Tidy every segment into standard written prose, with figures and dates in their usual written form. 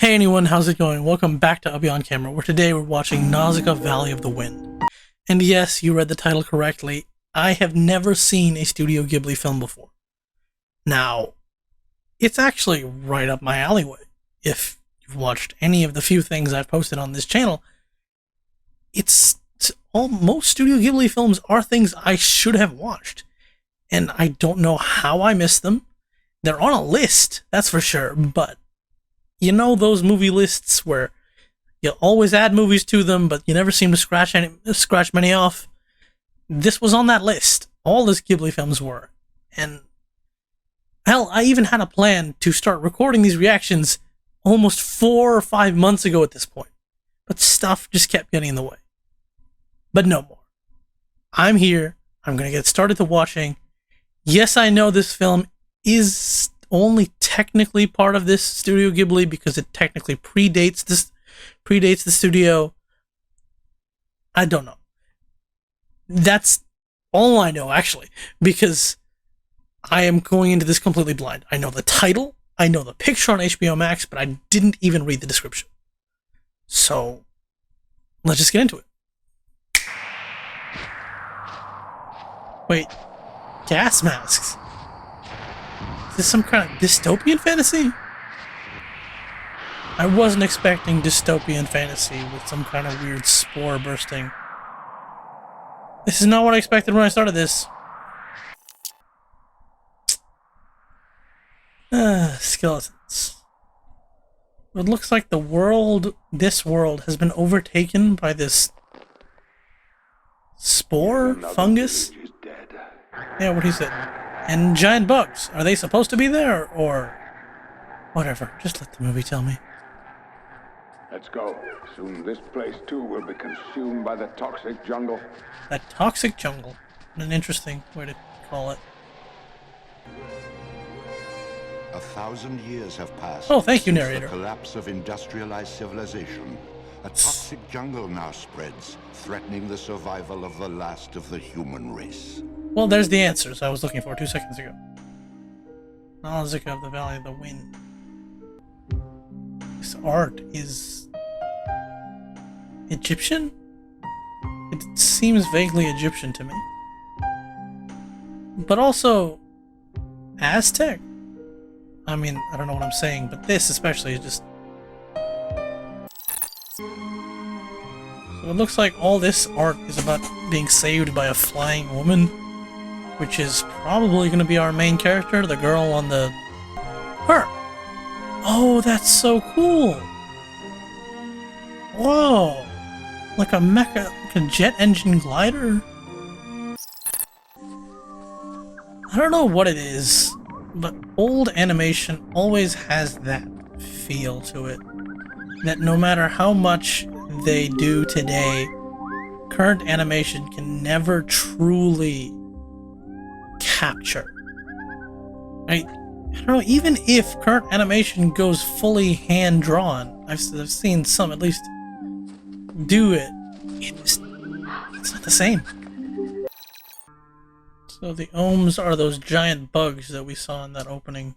Hey anyone, how's it going? Welcome back to Abhi on Camera, where today we're watching Nausicaa Valley of the Wind. And yes, you read the title correctly. I have never seen a Studio Ghibli film before. Now, it's actually right up my alleyway. If you've watched any of the few things I've posted on this channel, most Studio Ghibli films are things I should have watched. And I don't know how I missed them. They're on a list, that's for sure, but you know those movie lists where you always add movies to them, but you never seem to scratch many off? This was on that list. All these Ghibli films were. And hell, I even had a plan to start recording these reactions almost 4 or 5 months ago at this point. But stuff just kept getting in the way. But no more. I'm here. I'm going to get started to watching. Yes, I know this film is only technically part of this Studio Ghibli because it technically predates the studio. I don't know. That's all I know, actually, because I am going into this completely blind. I know the title, I know the picture on HBO Max, but I didn't even read the description. So, let's just get into it. Wait, gas masks? Is this some kind of dystopian fantasy? I wasn't expecting dystopian fantasy with some kind of weird spore bursting. This is not what I expected when I started this. Skeletons. It looks like this world has been overtaken by this spore? Fungus? Yeah, what he said. And giant bugs. Are they supposed to be there, or whatever? Just let the movie tell me. Let's go. Soon this place too will be consumed by the toxic jungle. That toxic jungle. An interesting way to call it. 1,000 years have passed. Oh, thank you, since narrator. The collapse of industrialized civilization. A toxic jungle now spreads, threatening the survival of the last of the human race. Well, there's the answers I was looking for 2 seconds ago. Nausicaa of the Valley of the Wind. This art is Egyptian? It seems vaguely Egyptian to me. But also Aztec? I mean, I don't know what I'm saying, but this especially is just... So it looks like all this art is about being saved by a flying woman, which is probably going to be our main character, the girl on the... Her! Oh, that's so cool! Whoa! Like a mecha, like a jet engine glider? I don't know what it is, but old animation always has that feel to it. That no matter how much they do today, current animation can never truly capture. I don't know, even if current animation goes fully hand-drawn, I've seen some at least do it, it's not the same. So the ohms are those giant bugs that we saw in that opening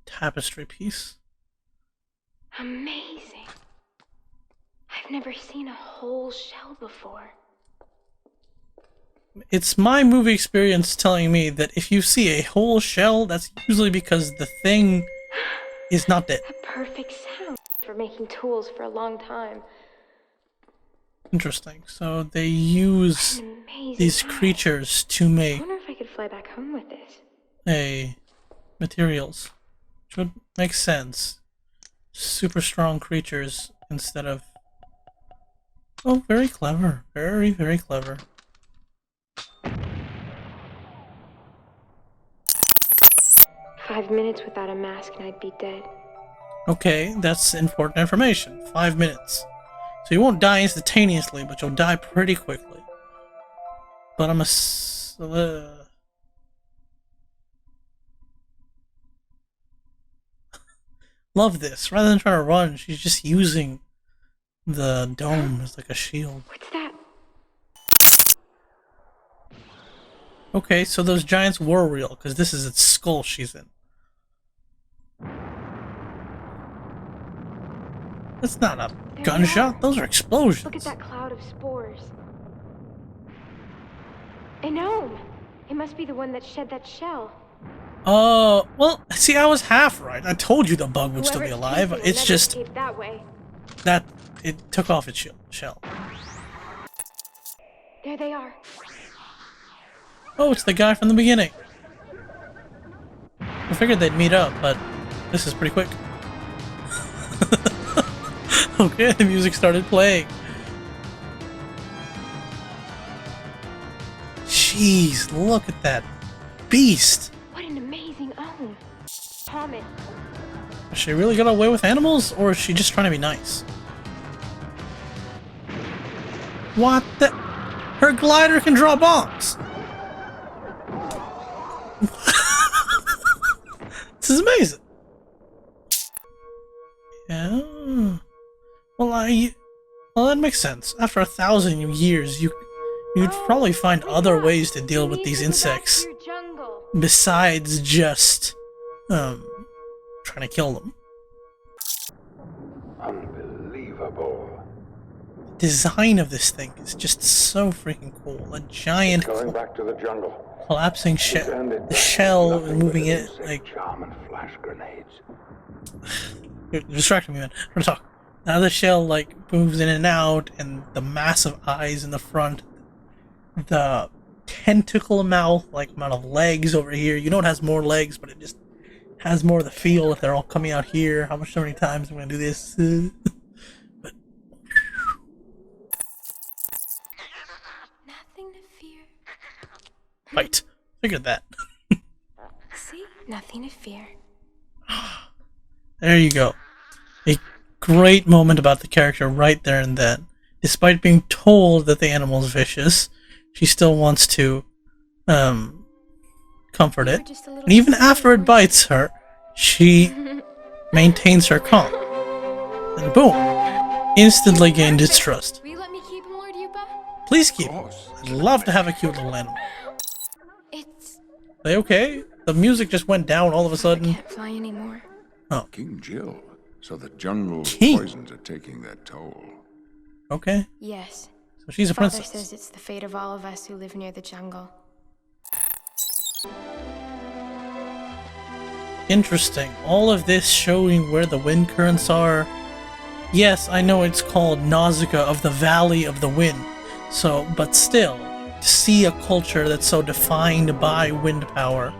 tapestry piece. Amazing. I've never seen a whole shell before. It's my movie experience telling me that if you see a whole shell, that's usually because the thing is not dead. A perfect sound for making tools for a long time. Interesting. So they use these creatures to make I wonder if I could fly back home with this. Materials. Which would make sense. Super strong creatures instead of... Oh, very clever. Very, very clever. "5 minutes without a mask and I'd be dead." Okay, that's important information. 5 minutes. So you won't die instantaneously, but you'll die pretty quickly. But I'm love this. Rather than trying to run, she's just using the dome as like a shield. What's that? Okay, so those giants were real, because this is its skull she's in. That's not a gunshot. Those are explosions. Look at that cloud of spores. A gnome. It must be the one that shed that shell. Well, see, I was half right. I told you the bug would still be Whoever's alive. chasing it It's never just escaped that way. that it took off its shell. There they are. Oh, it's the guy from the beginning. I figured they'd meet up, but this is pretty quick. Okay, the music started playing. Jeez, look at that beast. What an amazing own. Comet. Is she really got away with animals, or is she just trying to be nice? What the? Her glider can draw bombs! This is amazing! Yeah... Well, that makes sense. After 1,000 years, you'd probably find other ways to deal with these insects. Besides just, trying to kill them. Unbelievable. The design of this thing is just so freaking cool. A giant Going back to the jungle. collapsing the shell and moving it like... Charm and flash grenades. You're distracting me, man. I'm gonna talk. Now the shell like moves in and out, and the massive eyes in the front, the tentacle mouth, like amount of legs over here. You know it has more legs, but it just has more of the feel if they're all coming out here. How many times I'm gonna do this? But Nothing to fear. right, figured that. See? Nothing to fear. There you go. A great moment about the character right there and then. Despite being told that the animal is vicious, she still wants to comfort it. And even after it bites her, she maintains her calm. And boom! Instantly gained its trust. Will you let me keep him, Lord Yupa? Please keep him. I'd love to have a cute little animal. It's... Are they okay? The music just went down all of a I sudden. can't fly anymore. Oh, King Jill. So the jungle's King. poisons are taking their toll. okay. Yes. So she's a Father princess. says it's the fate of all of us who live near the jungle. Interesting. All of this showing where the wind currents are. Yes, I know it's called Nausicaa of the Valley of the Wind. So, but still, to see a culture that's so defined by wind power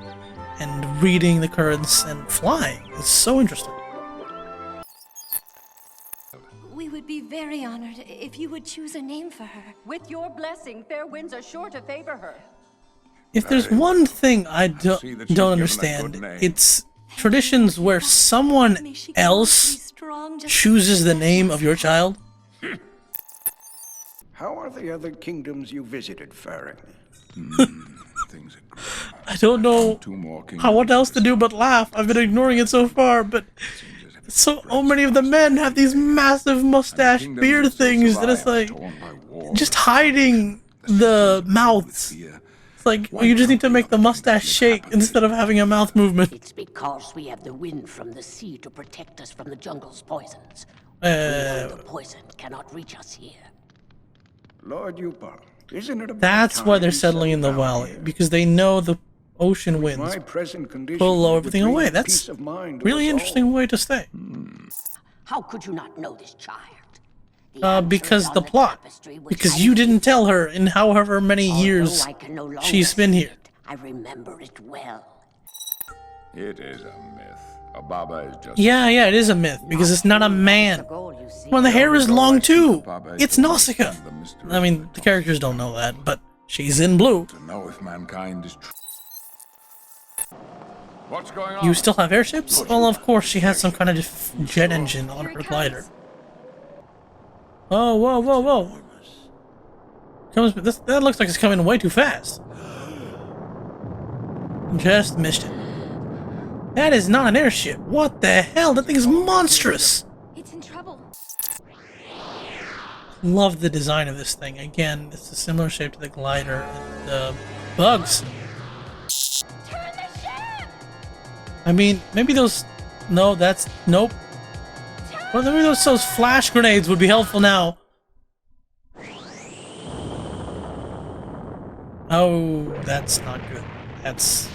and reading the currents and flying is so interesting. We would be very honored if you would choose a name for her. With your blessing, fair winds are sure to favor her. If there's one thing I see that she's don't given a understand, good name. it's traditions where someone May she grow else to be strong just chooses the name of your child. How are the other kingdoms you visited faring? Things are great. I don't know Two more what else to do but laugh. I've been ignoring it so far, but so many of the men have these massive mustache beard things that it's like just hiding the mouths. It's like you just need to make the mustache shake instead of having a mouth movement. It's because we have the wind from the sea to protect us from the jungle's poisons. The poison cannot reach us here. Lord Yupa, isn't it about That's why time they're you settling in the settled down valley, here? because they know the ocean winds My present condition will blow would everything bring away. peace That's of mind to really us interesting all. way to stay. How could you not know this child? The Because answer the is on plot. tapestry which Because I you didn't gave tell her in however many Although years I can no longer she's been see here. it, I remember it well. It is a myth. A Baba is just... Yeah, it is a myth, because it's not a man. Well, the hair is long too. It's Nausicaa. I mean, the characters don't know that, but she's in blue. To know if mankind is true. What's going on? You still have airships? Well, of course, she has some kind of jet engine on her glider. Oh, whoa. That looks like it's coming way too fast. Just missed it. That is not an airship. What the hell? That thing is monstrous. It's in trouble. Love the design of this thing. Again, it's a similar shape to the glider and the bugs. Turn the ship! I mean, maybe those... No, that's... Nope. Well, maybe those flash grenades would be helpful now. Oh, that's not good. That's...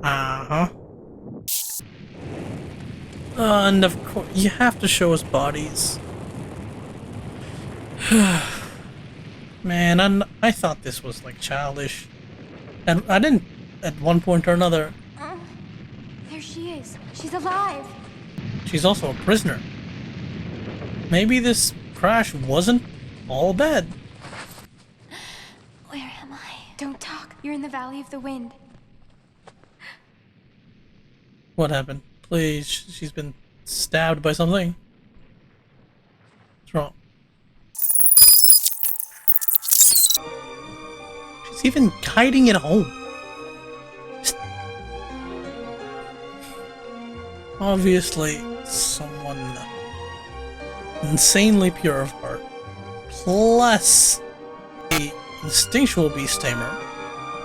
Uh-huh. And of course, you have to show us bodies. Man, I thought this was like childish. And I didn't, at one point or another. There she is. She's alive. She's also a prisoner. Maybe this crash wasn't all bad. Where am I? Don't talk. You're in the Valley of the Wind. What happened? Please, she's been stabbed by something. What's wrong? She's even guiding it home. Obviously, someone insanely pure of heart, plus a instinctual beast tamer,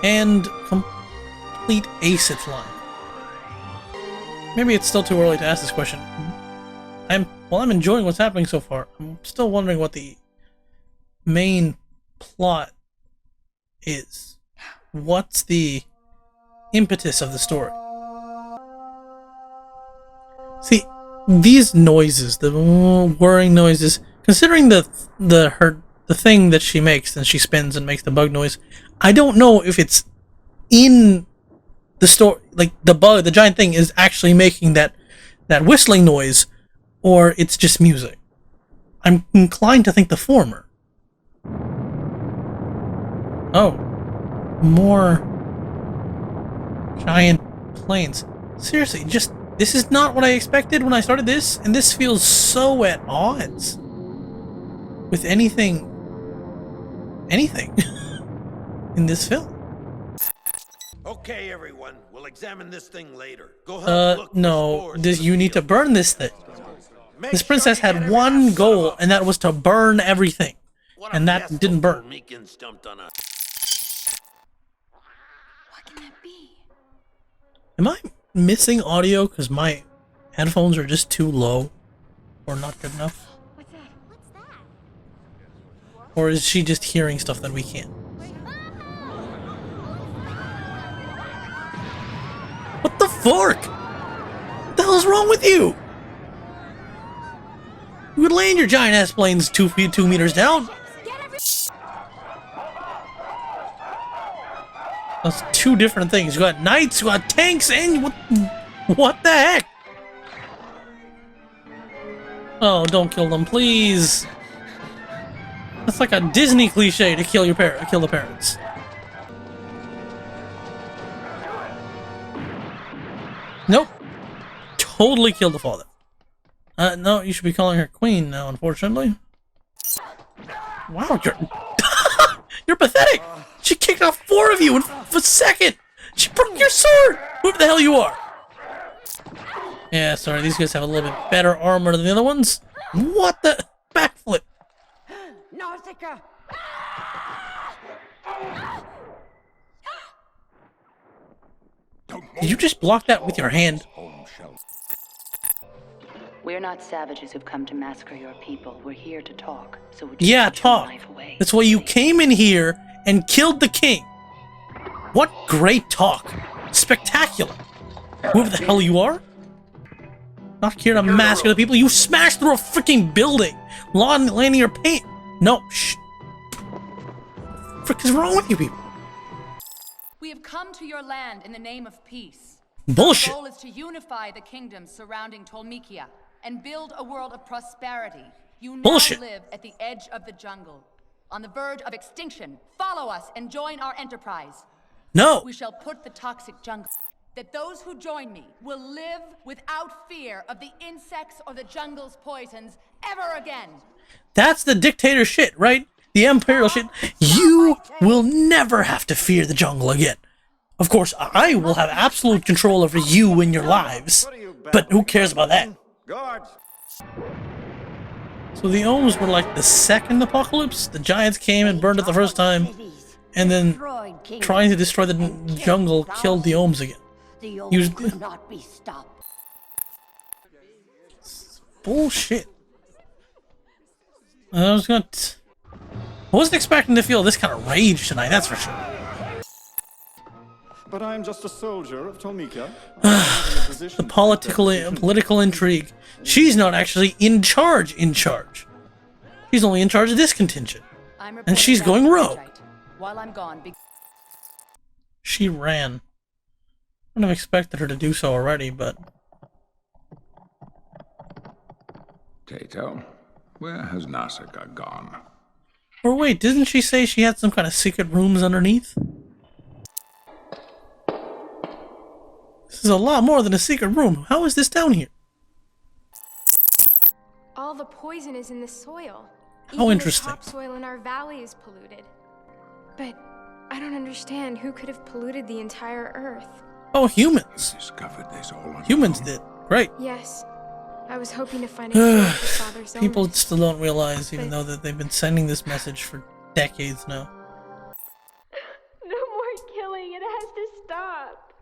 and complete ace at flying. Maybe it's still too early to ask this question. I'm enjoying what's happening so far. I'm still wondering what the main plot is. What's the impetus of the story? See, these noises, the whirring noises, considering the thing that she makes, and she spins and makes the bug noise, I don't know if it's in the story, like the giant thing is actually making that whistling noise, or it's just music. I'm inclined to think the former. Oh, more giant planes. Seriously, this is not what I expected when I started this, and this feels so at odds with anything in this film. Okay, everyone, we'll examine this thing later. Go help look no, for you need to burn this thing. This princess had one goal, and that was to burn everything, and that didn't burn. What can that be? Am I missing audio because my headphones are just too low or not good enough? What's that? What's that? Or is she just hearing stuff that we can't? What the fork? What the hell's wrong with you? You would land your giant ass planes 2 meters down. That's two different things. You got knights, you got tanks, and what the heck? Oh, don't kill them, please. That's like a Disney cliche to kill the parents. Nope. Totally killed the father. No, you should be calling her queen now, unfortunately. Wow, you're pathetic. She kicked off 4 of you in a second. She broke your sword. Whoever the hell you are. Yeah, sorry, these guys have a little bit better armor than the other ones. What the backflip? Nausicaa! Did you just block that with your hand? We're not savages who've come to massacre your people. We're here to talk. So would Yeah, put your talk. life away? That's why you came in here and killed the king. What great talk. Spectacular. Whoever the hell you are? Not here to massacre the people. You smashed through a freaking building. Landing your paint. No, shh. What the frick is wrong with you people? We have come to your land in the name of peace. Bullshit. Our goal is to unify the kingdoms surrounding Tolmikia and build a world of prosperity. You now Bullshit. live at the edge of the jungle, on the verge of extinction. Follow us and join our enterprise. No. We shall put the toxic jungle. That those who join me will live without fear of the insects or the jungle's poisons ever again. That's the dictator shit, right? The imperial shit. You will never have to fear the jungle again. Of course, I will have absolute control over you and your lives. But who cares about that? Guards! So the Ohms were like the second apocalypse? The giants came and burned it the first time, and then trying to destroy the jungle killed the Ohms again. The old Use- cannot be stopped. Bullshit. I wasn't expecting to feel this kind of rage tonight, that's for sure. But I'm just a soldier of Tomika. The political intrigue. She's not actually in charge. She's only in charge of this contingent. And she's going rogue. While I'm gone, She ran. I wouldn't have expected her to do so already, but... Tato, where has Nausicaa gone? Or wait, didn't she say she had some kind of secret rooms underneath? This is a lot more than a secret room. How is this down here? All the poison is in the soil. How interesting. The topsoil in our valley is polluted. But I don't understand who could have polluted the entire earth. Oh, humans. Discovered this all on Humans did. Great. Yes. I was hoping to find a cure for father's People illness. still don't realize, even though that they've been sending this message for decades now. No more killing. It has to stop.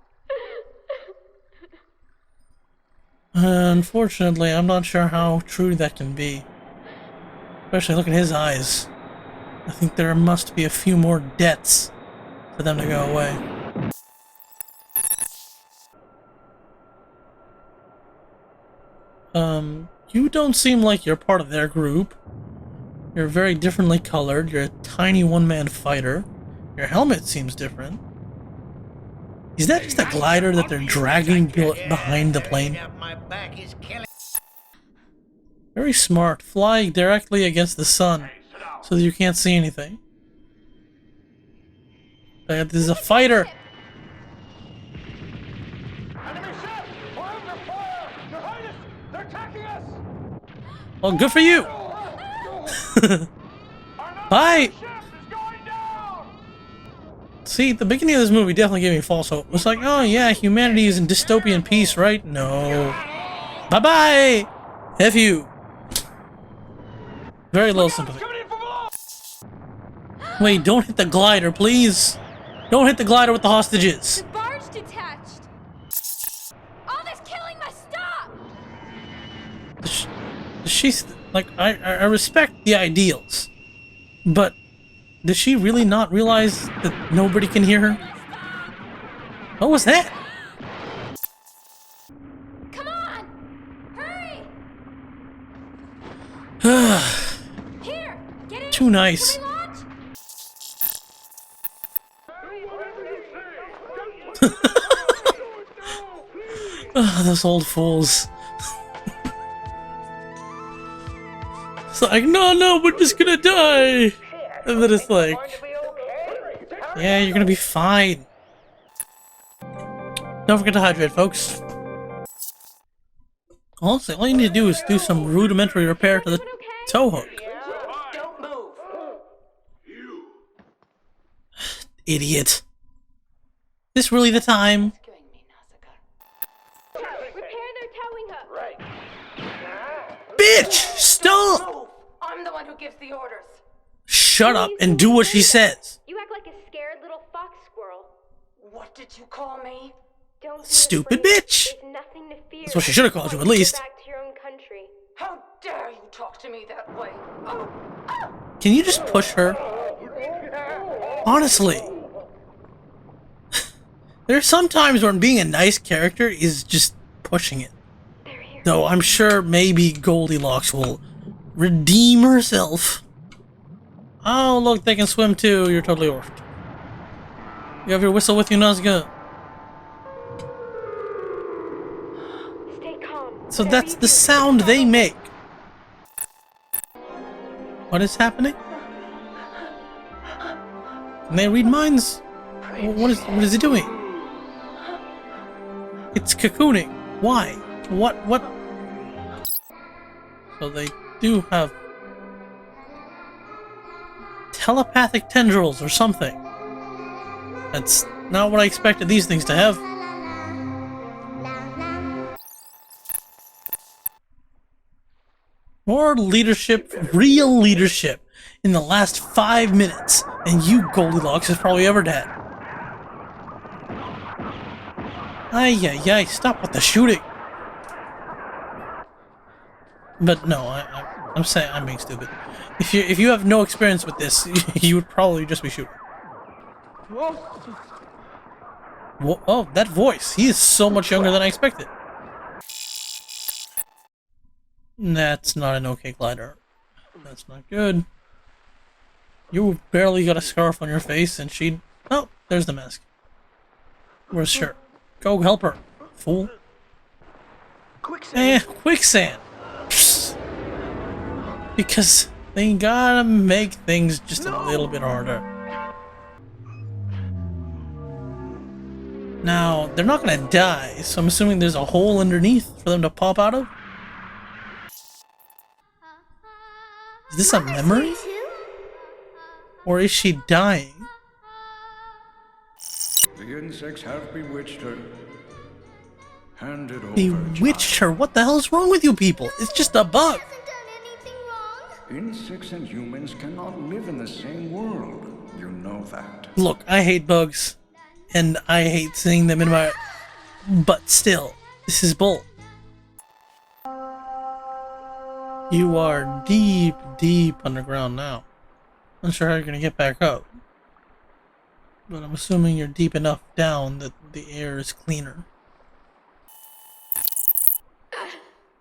Unfortunately, I'm not sure how true that can be. Especially look at his eyes. I think there must be a few more deaths for them to go away. You don't seem like you're part of their group. You're very differently colored. You're a tiny one-man fighter. Your helmet seems different. Is that just a glider that they're dragging behind the plane? Very smart. Fly directly against the sun so that you can't see anything. This is a fighter. Well, good for you. Bye. See, the beginning of this movie definitely gave me false hope. It's like, oh yeah, humanity is in dystopian peace, right? No. Bye-bye. F you. Very low sympathy. Wait, don't hit the glider, please. Don't hit the glider with the hostages. The barge detached. All this killing must stop. She's like, I respect the ideals, but does she really not realize that nobody can hear her? What was that? Come on, hurry! Here, get in. Too nice. Can we launch? Those old fools. It's like, no, we're just gonna die. And then it's like, yeah, you're gonna be fine. Don't forget to hydrate, folks. Honestly, all you need to do is do some rudimentary repair to the tow hook. Don't move. Idiot. Is this really the time? Repair their towing hook. Right. Bitch! Stop! I'm the one who gives the orders. Shut up and do what she says. You act like a scared little fox squirrel. What did you call me? Don't be Stupid afraid. bitch! There's nothing to fear. That's what she should have called you, at least. Go back to your own country. How dare you talk to me that way? Oh. Can you just push her? Honestly. There are some times when being a nice character is just pushing it. Though I'm sure maybe Goldilocks will redeem herself. Oh, look, they can swim too. You're totally orphed. You have your whistle with you, Nausicaa. Stay calm. So that's the sound they make. What is happening? Can they read minds? What is it doing? It's cocooning. Why? What? So they do have telepathic tendrils or something. That's not what I expected these things to have. More leadership, real leadership, in the last 5 minutes than you, Goldilocks, has probably ever had. Ay, ay, ay, stop with the shooting. But no, I'm saying I'm being stupid. If you have no experience with this, you would probably just be shooting. Whoa, oh, that voice. He is so much younger than I expected. That's not an okay glider. That's not good. You barely got a scarf on your face and she... Oh, there's the mask. Where's shirt? Go help her, fool. Quicksand. Quicksand. Psst. Because they gotta make things just a little bit harder. Now, they're not gonna die, so I'm assuming there's a hole underneath for them to pop out of? Is this a memory? Or is she dying? The insects have bewitched her. Hand it over. Bewitched her? What the hell's wrong with you people? It's just a bug. Insects and humans cannot live in the same world. You know that. Look, I hate bugs. And I hate seeing them in my... But still, this is bull. You are deep, deep underground now. Not sure how you're gonna get back up. But I'm assuming you're deep enough down that the air is cleaner.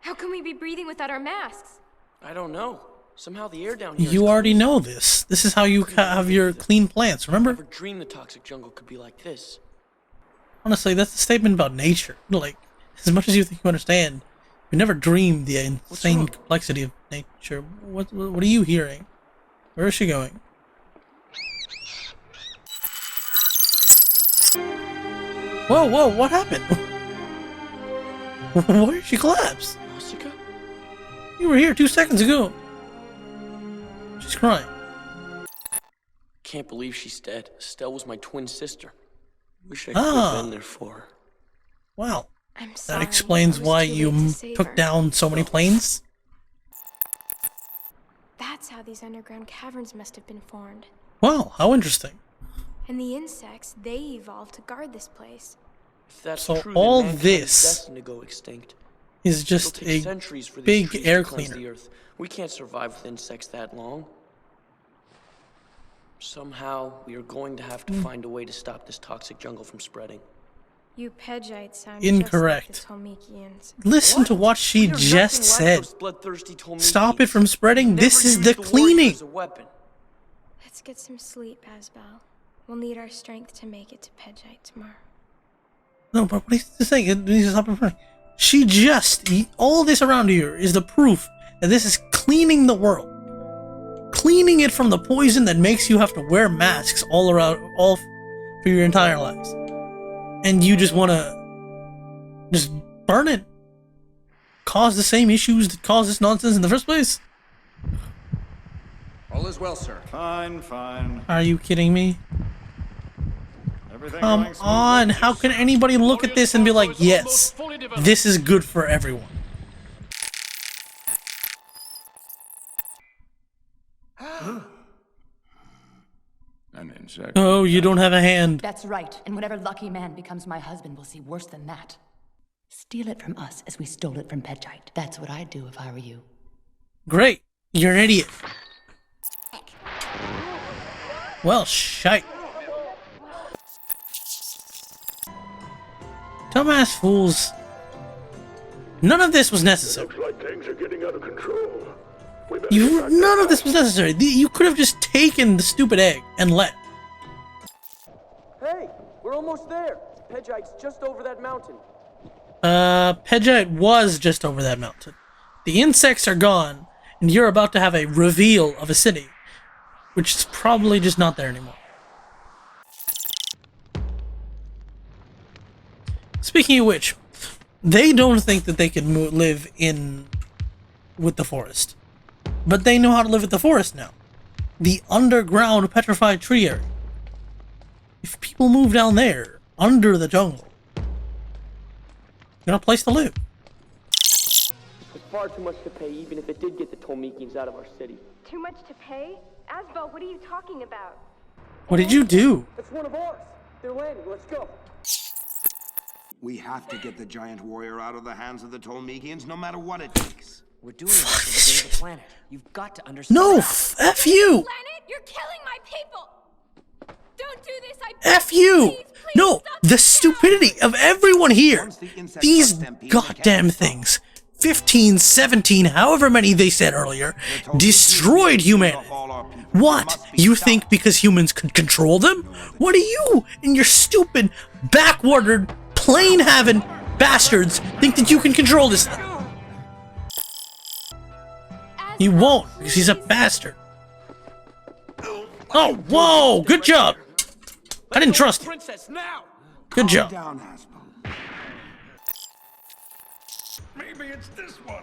How can we be breathing without our masks? I don't know. Somehow the air down here. You already know this. This is how you have your clean plants, remember? I never dreamed the toxic jungle could be like this. Honestly, that's a statement about nature. Like, as much as you think you understand, you never dreamed the insane complexity of nature. What are you hearing? Where is she going? Whoa, whoa, what happened? Why did she collapse? Nausicaa? You were here 2 seconds ago. She's crying. Can't believe she's dead. Estelle was my twin sister. Wish I could have been there for her. Wow. I'm sorry. That explains why you took down so many planes? That's how these underground caverns must have been formed. Wow, how interesting. And the insects, they evolved to guard this place. If that's So true, all then this destined to go extinct. is just a big air cleaner. The earth. We can't survive with insects that long. Somehow, we are going to have to find a way to stop this toxic jungle from spreading. You Pedgites sound incorrect. Just like the Tolmekians. Listen to what she just said. Stop it from spreading. This is the cleaning. Let's get some sleep, Asbel. We'll need our strength to make it to Pedgite tomorrow. No, but what he's saying, it needs to stop it from... She just... All this around here is the proof that this is cleaning the world. Cleaning it from the poison that makes you have to wear masks all around, all for your entire lives. And you just want to just burn it. Cause the same issues that caused this nonsense in the first place. All is well, sir. Fine, fine. Are you kidding me? Everything Come on, how can anybody look at this and be like, yes, this is good for everyone? An insect. Oh, you don't have a hand. That's right, and whatever lucky man becomes my husband will see worse than that. Steal it from us as we stole it from Pedgite. That's what I'd do if I were you. Great, you're an idiot. Well, shite. Dumbass fools. None of this was necessary. Looks like things are getting out of control. None of this was necessary. You could have just taken the stupid egg and left. Hey, we're almost there. Pedgite's just over that mountain. Pedgite was just over that mountain. The insects are gone, and you're about to have a reveal of a city, which is probably just not there anymore. Speaking of which, they don't think that they can live with the forest. But they know how to live with the forest now. The underground petrified tree area. If people move down there, under the jungle, you got a place to live. It was far too much to pay, even if it did get the Tolmekians out of our city. Too much to pay? Asbel, what are you talking about? What did you do? That's one of ours. They're landing. Let's go. We have to get the giant warrior out of the hands of the Tolmekians, no matter what it takes. We're doing this for the good of the planet. You've got to understand. No, F you! Planet, you're killing my people! Don't do this, I F you! No, the stupidity of everyone here! These goddamn things, 15, 17, however many they said earlier, destroyed humanity. What? You think because humans could control them? What do you and your stupid, backwatered, plane-having bastards think that you can control this thing? You won't, because he's a bastard. Oh, whoa! Good job! I didn't trust you. Good job. Maybe it's this one.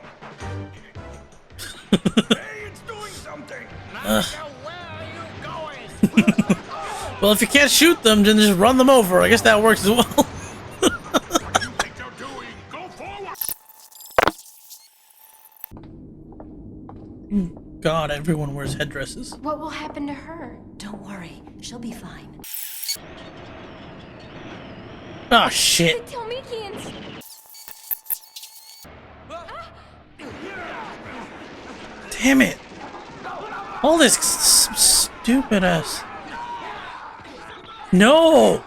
Hey, it's doing something. Well, if you can't shoot them, then just run them over. I guess that works as well. God, everyone wears headdresses. What will happen to her? Don't worry, she'll be fine. Oh, shit. The Tolmekians! Damn it. All this stupid ass. No!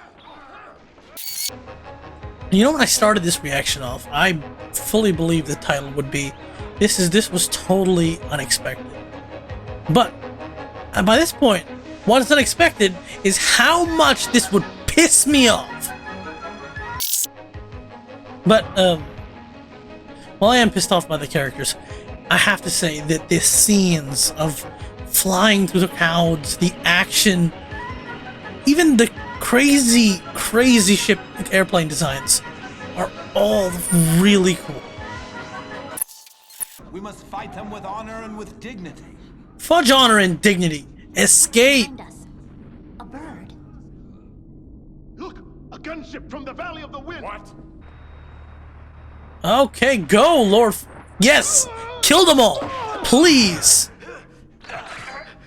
You know, when I started this reaction off, I fully believed the title would be, this was totally unexpected. But, by this point, what is unexpected is how much this would piss me off. But, while I am pissed off by the characters, I have to say that the scenes of flying through the clouds, the action, even the crazy ship airplane designs are all really cool. We must fight them with honor and with dignity. Fudge honor and dignity. Escape. A bird. Look, a gunship from the Valley of the Wind. What? Okay, go, Lord. Yes, kill them all, please.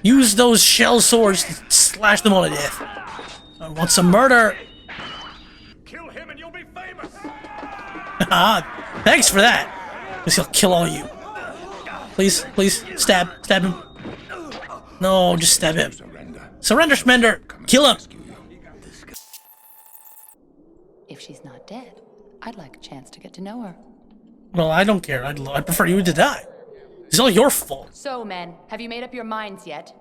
Use those shell swords to slash them all to death. I want some murder. Kill him and you'll be famous. Ah, thanks for that. Guess he'll kill all you. Please, stab him. No, just stab him. Surrender, Smender. Kill him. If she's not dead, I'd like a chance to get to know her. Well, I don't care. I'd prefer you to die. It's all your fault. So, men, have you made up your minds yet?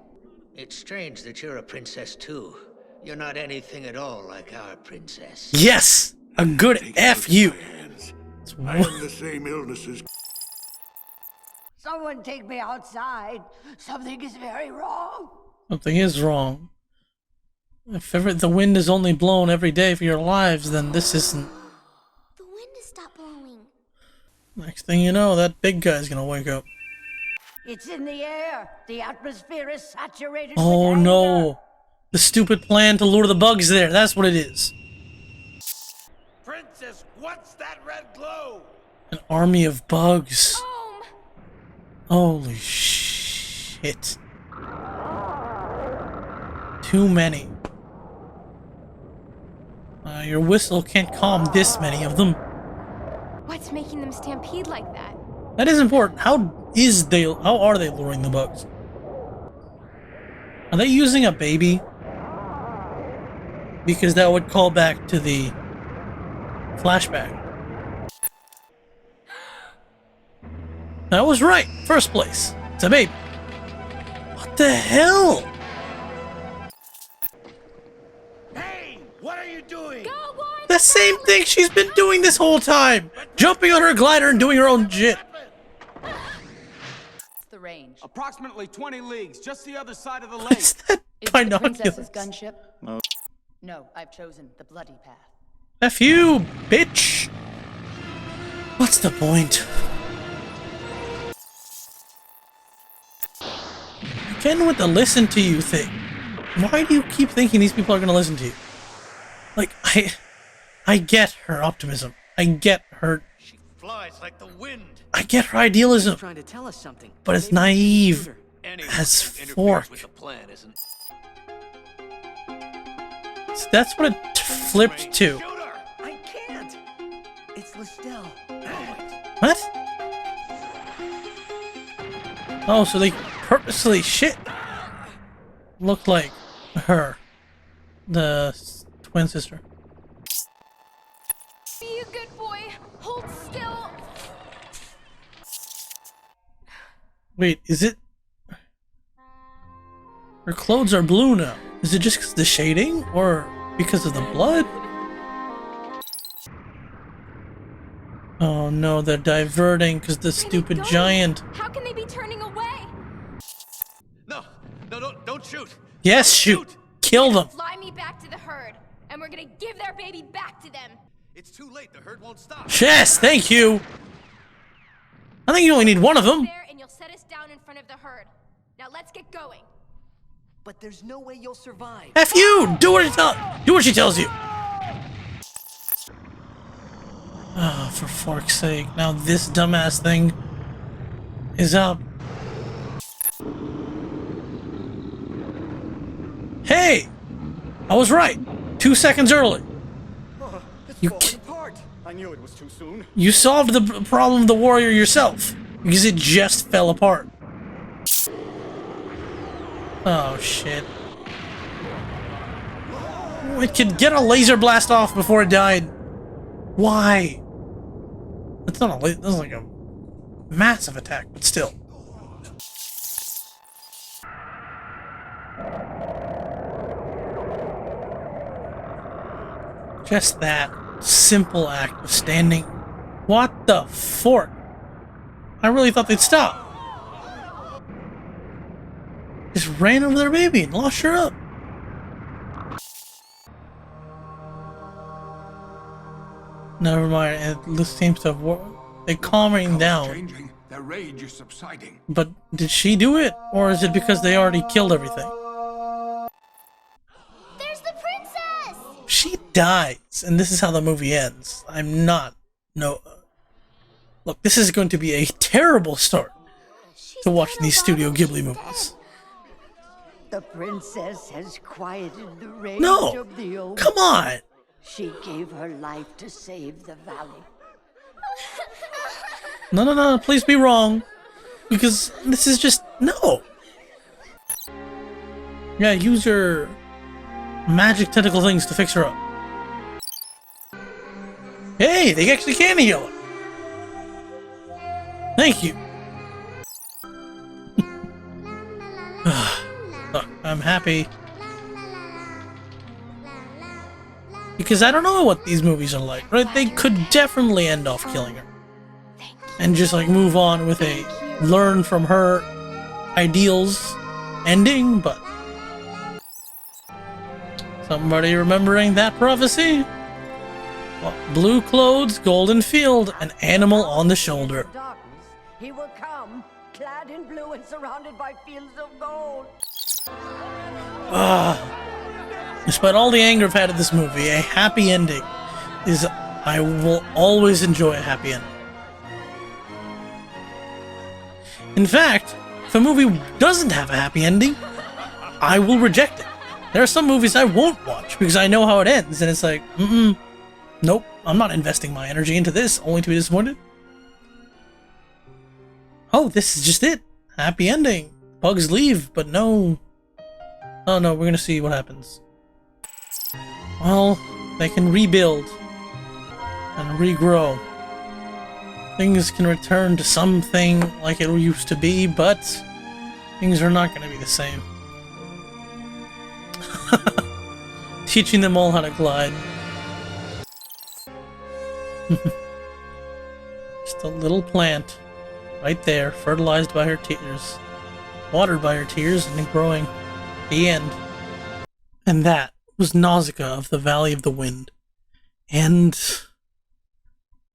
It's strange that you're a princess too. You're not anything at all like our princess. Yes, a good F you. I have the same illnesses. Someone take me outside. Something is very wrong. Something is wrong. If ever the wind is only blown every day for your lives, then this isn't. The wind has stopped blowing. Next thing you know, that big guy's gonna wake up. It's in the air. The atmosphere is saturated Oh with anger. no. The stupid plan to lure the bugs there. That's what it is. Princess, what's that red glow? An army of bugs. Holy shit. Too many. Your whistle can't calm this many of them. What's making them stampede like that? That is important. How are they luring the bugs? Are they using a baby? Because that would call back to the flashback. That was right. First place. It's a baby. What the hell? Hey, what are you doing? The same thing she's been doing this whole time. Jumping on her glider and doing her own shit. The range. Approximately 20 leagues, just the other side of the lake. What's that? Is it the Binoculars. princess's gunship? No. No, I've chosen the bloody path. F you, bitch. What's the point? Again with the listen to you thing. Why do you keep thinking these people are gonna listen to you? Like, I get her optimism. I get her. She flies like the wind. I get her idealism. Trying to tell us something. But it's naive as fork. With the plan, isn't So that's what it flipped to. I can't. It's Lestelle. What? Oh, so they purposely look like her, the twin sister. Be a good boy. Hold still. Wait, is it? Her clothes are blue now. Is it just 'cause of the shading, or because of the blood? Oh no, they're diverting because the stupid giant. How can they be turning away? No, don't shoot. Yes, shoot. Kill them. Fly me back to the herd, and we're gonna give their baby back to them. It's too late. The herd won't stop. Yes, thank you. I think you only need one of them. There, and you'll set us down in front of the herd. Now let's get going. But there's no way you'll survive. F you! Do what she tells you. Oh, for fork's sake! Now this dumbass thing is up. Hey, I was right. 2 seconds early. I knew it was too soon. You solved the problem of the warrior yourself because it just fell apart. Oh shit! It could get a laser blast off before it died. Why? It's not a laser. That's like a massive attack, but still. Just that simple act of standing. What the fork? I really thought they'd stop. Just ran over their baby and lost her up. Never mind, it seems to have worked. They're calming down. Changing. Their rage is subsiding. But did she do it? Or is it because they already killed everything? There's the princess! She dies, and this is how the movie ends. I'm not... No... Look, this is going to be a terrible start to watch these Studio Ghibli movies. The princess has quieted the rage No! of the old. Come on! She gave her life to save the valley. No, please be wrong. Because this is just... No! Yeah, use your magic tentacle things to fix her up. Hey, they actually can heal her. Thank you. Look, I'm happy. Because I don't know what these movies are like, right? They could definitely end off killing her. And just like move on with a learn from her ideals ending, but... Somebody remembering that prophecy? Well, blue clothes, golden field, an animal on the shoulder. He will come, clad in blue and surrounded by fields of gold. Despite all the anger I've had at this movie, a happy ending is... I will always enjoy a happy ending. In fact, if a movie doesn't have a happy ending, I will reject it. There are some movies I won't watch because I know how it ends, and it's like, nope, I'm not investing my energy into this, only to be disappointed. Oh, this is just it. Happy ending. Bugs leave, but no. Oh no, we're gonna see what happens. Well, they can rebuild and regrow. Things can return to something like it used to be, but things are not gonna be the same. Teaching them all how to glide. Just a little plant. Right there, fertilized by her tears, watered by her tears, and growing. The end. And that was Nausicaa of the Valley of the Wind. And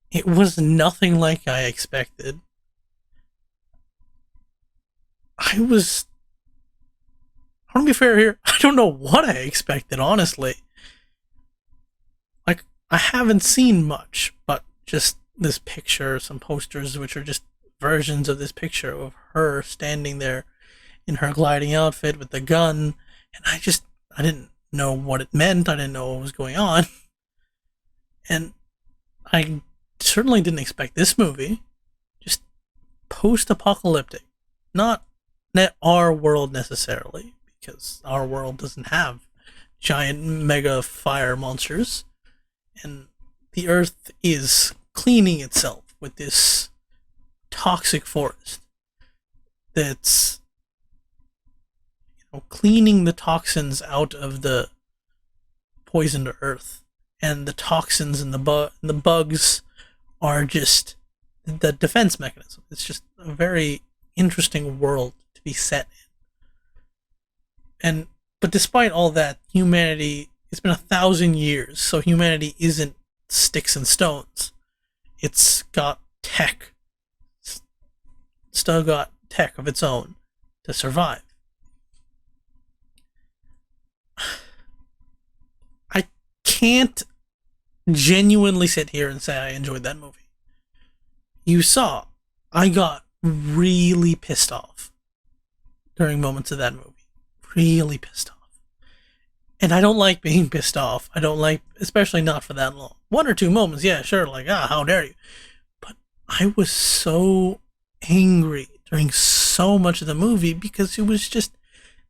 it was nothing like I expected. I want to be fair here, I don't know what I expected, honestly. Like, I haven't seen much, but just this picture, some posters, which are just versions of this picture of her standing there in her gliding outfit with the gun, and I didn't know what it meant, I didn't know what was going on, and I certainly didn't expect this movie. Just post-apocalyptic. Not our world necessarily, because our world doesn't have giant mega fire monsters. And the Earth is cleaning itself with this toxic forest that's cleaning the toxins out of the poisoned Earth. And the toxins and the bugs are just the defense mechanism. It's just a very interesting world to be set in. But despite all that, humanity, it's been 1,000 years, so humanity isn't sticks and stones. It's got tech. Still got tech of its own to survive. I can't genuinely sit here and say I enjoyed that movie. You saw, I got really pissed off during moments of that movie. Really pissed off. And I don't like being pissed off. I don't like, especially not for that long. 1 or 2 moments, yeah, sure, like, how dare you. But I was so angry during so much of the movie because it was just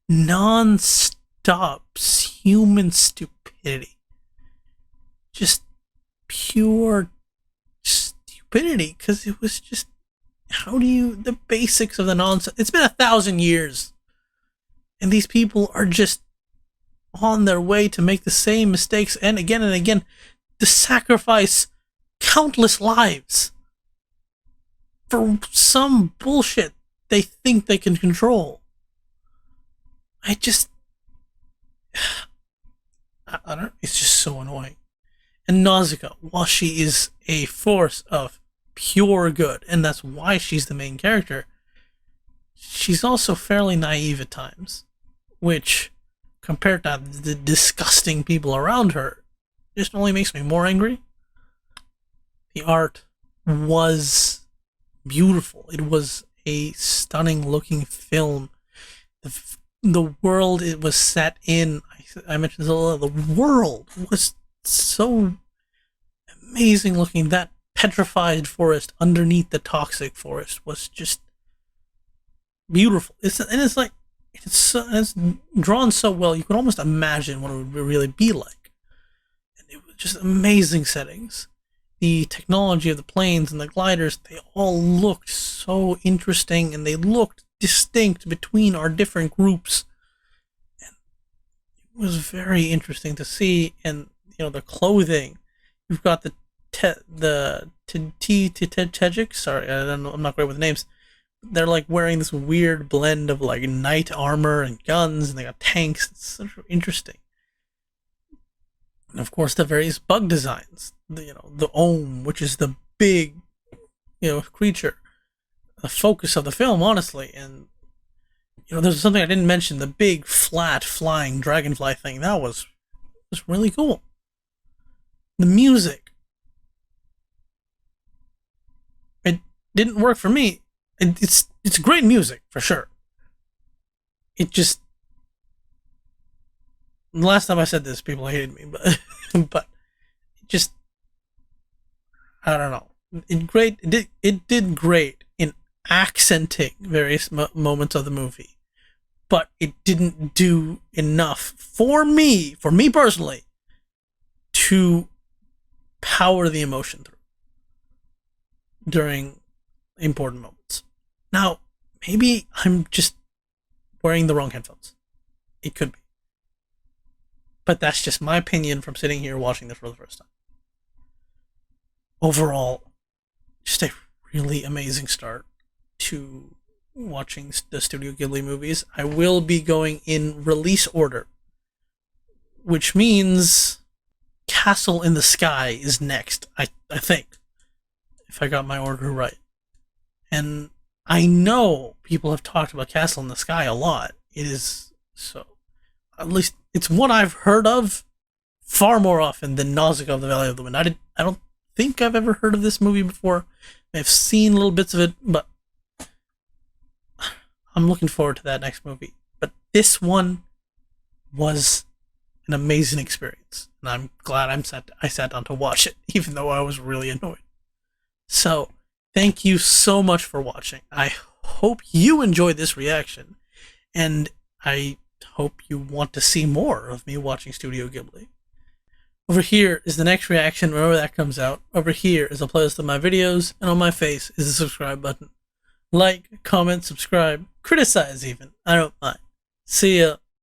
non-stop human stupidity. Just pure stupidity, because it was just, the basics of the nonsense. It's been 1,000 years. And these people are just on their way to make the same mistakes and again, to sacrifice countless lives for some bullshit they think they can control. I don't, it's just so annoying. And Nausicaa, while she is a force of pure good, and that's why she's the main character, she's also fairly naive at times, which, compared to the disgusting people around her, just only makes me more angry. The art was beautiful. It was a stunning looking film. The world it was set in, I mentioned this a little, the world was so amazing looking. That petrified forest underneath the toxic forest was just beautiful. It's drawn so well, you can almost imagine what it would really be like. And it was just amazing settings. The technology of the planes and the gliders, they all looked so interesting, and they looked distinct between our different groups. And it was very interesting to see. And the clothing, you've got the Tejic. Sorry, I'm not great with names. They're like wearing this weird blend of like knight armor and guns, and they got tanks. It's so interesting. And of course, the various bug designs. The Ohm, which is the big, creature, the focus of the film, honestly. And there's something I didn't mention: the big, flat, flying dragonfly thing. That was really cool. The music, it didn't work for me. It's great music for sure. It just, the last time I said this, people hated me, but it just, I don't know. It did great in accenting various moments of the movie, but it didn't do enough for me personally, to power the emotion through during important moments. Now, maybe I'm just wearing the wrong headphones. It could be. But that's just my opinion from sitting here watching this for the first time. Overall, just a really amazing start to watching the Studio Ghibli movies. I will be going in release order, which means Castle in the Sky is next, I think, if I got my order right. And I know people have talked about Castle in the Sky a lot. It is so, at least it's what I've heard of far more often than Nausicaa of the Valley of the Wind. I don't think I've ever heard of this movie before. I've seen little bits of it, but I'm looking forward to that next movie. But this one was an amazing experience, and I'm glad I sat down to watch it, even though I was really annoyed. So, thank you so much for watching. I hope you enjoyed this reaction, and I hope you want to see more of me watching Studio Ghibli. Over here is the next reaction whenever that comes out. Over here is a playlist of my videos, and on my face is the subscribe button. Like, comment, subscribe, criticize even. I don't mind. See ya.